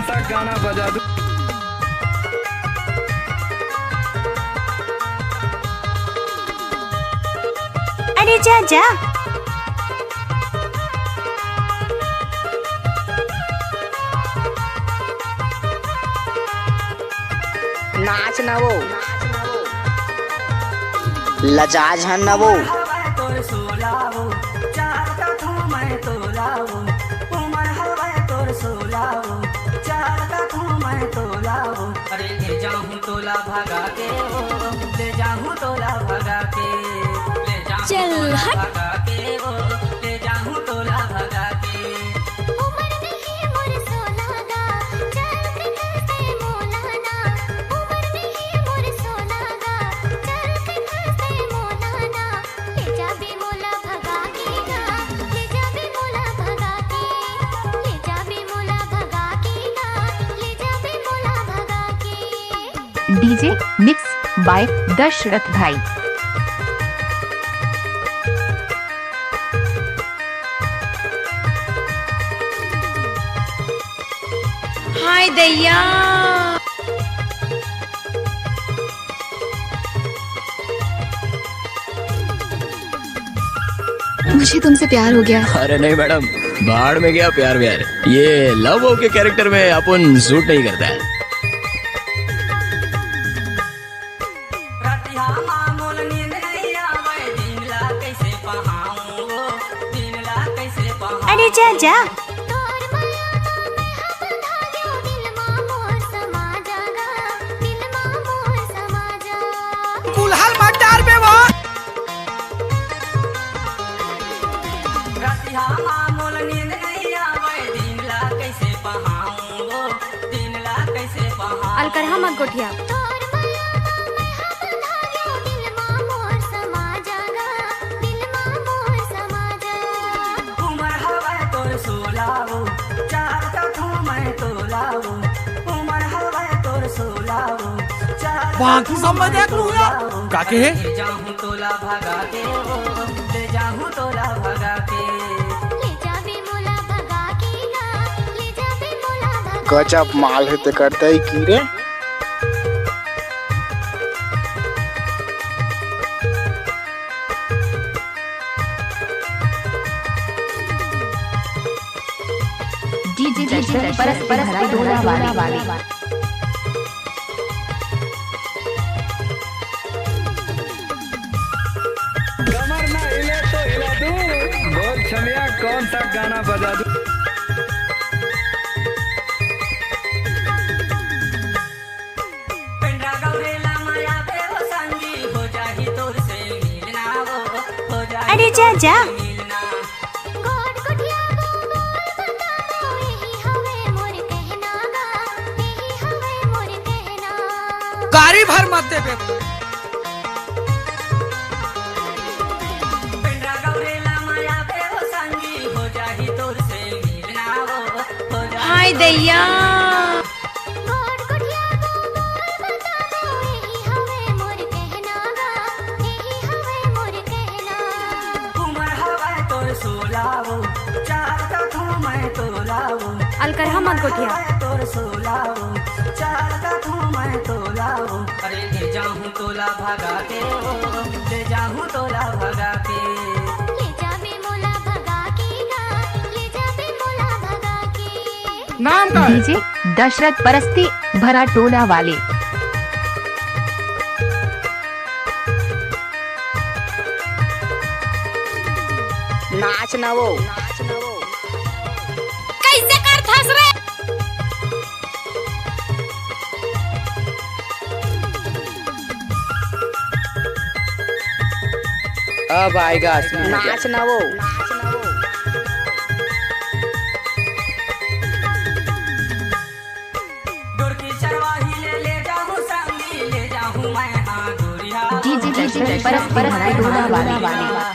सा गाना बजा दूं? अरे जा जा। नाच न वो लजाज है न वो। अरे ले जाऊं तोला भगा के वो, ले जाऊं तोला भगा के, ले जाऊं चल हट। भगा के वो, ले जाऊं तोला भगा के। उमर नहीं मोर सोनागा, चल के खसे मोलाना। उमर नहीं मोर सोनागा, चल के खसे मोलाना। ले जा बे मोला भगा के गा, ले जा बे मोला भगा के, ले जा बे मोला भगा के गा, ले जा बे मोला भगा के। डीजे मिक्स बाय दशरथ भाई। हाय दैया। मुझे तुमसे प्यार हो गया। अरे नहीं मैडम, बाढ़ में गया प्यार व्यार, ये लव हो के कैरेक्टर में अपन सूट नहीं करता है। रतिया मामूल नींद नहीं आवे, दिन ला कैसे पहाऊं वो, दिन ला कैसे पहाऊं। अरे जा जा। तोर मयाना में हम धाग्यो, दिल मा मोर समा जागा, दिल मा मोर समा जा। कुल्हाल मटार में वो रतिया मामूल नींद नहीं आवे, दिन ला कैसे पहाऊं वो, दिन ला कैसे पहाऊं। अलकरहा मत गोठिया। तोर मयाना में हम धाग्यो, दिल मा मोर समा जागा, दिल मा मोर समा जा। उमर हवा तोर सोलावो, चार कथों मैं तोलावो। उमर हवा तोर सोलावो, चार बाकी सब मैं देख लूंगा। काके है? ले जाऊं तोला भगा के वो, ले जाऊं तोला भगा के। ले जा बे मोला भगा के गा, ले जा बे मोला भगा। गजब माल है ते करता ही की रे। डीजे दशरथ परस डोला वाले। कमर ना हिले तो हिला दूं? बोल छमिया कौन सा गाना बजा दूं? पिंडा गौरेला माया पे वो संगी, हो जाही तोर से मिलना वो, हो जाही अरे जा जा। मिलना। गोड गुठिया गो बोल बता दो, यही हवे मोर कहना गा, यही हवे मोर कहना। गाड़ी भर मत दे बे। पिंडा गौरेला माया पे वो संगी, हो जाही तोर से मिलना वो, हो जाही हाय दैया। गोड गुठिया गो बोल बता दो, यही हवे मोर कहना गा, यही हवे मोर कहना। उमर हवा तोर सोलावो, चार कथों मैं तोलावो। अलकरहा मत गोठिया। तोर सोलावो, चार कथों मैं तोलावो। अरे ले जाऊं तोला भगा के वो, ले जाऊं तोला भगा के। ले जा बे मोला भगा के गा, ले जा बे मोला भगा के। नाम का है? डीजे दशरथ परस्ती भरा टोला वाले। नाच न वो कैसे कर थस रे? अब आएगा असली नाच न वो। डोर की चरवाही ले जाऊं संगी, ले जाऊं मैं हाँ गोरिया। डीजे दशरथ परस डोला वाले।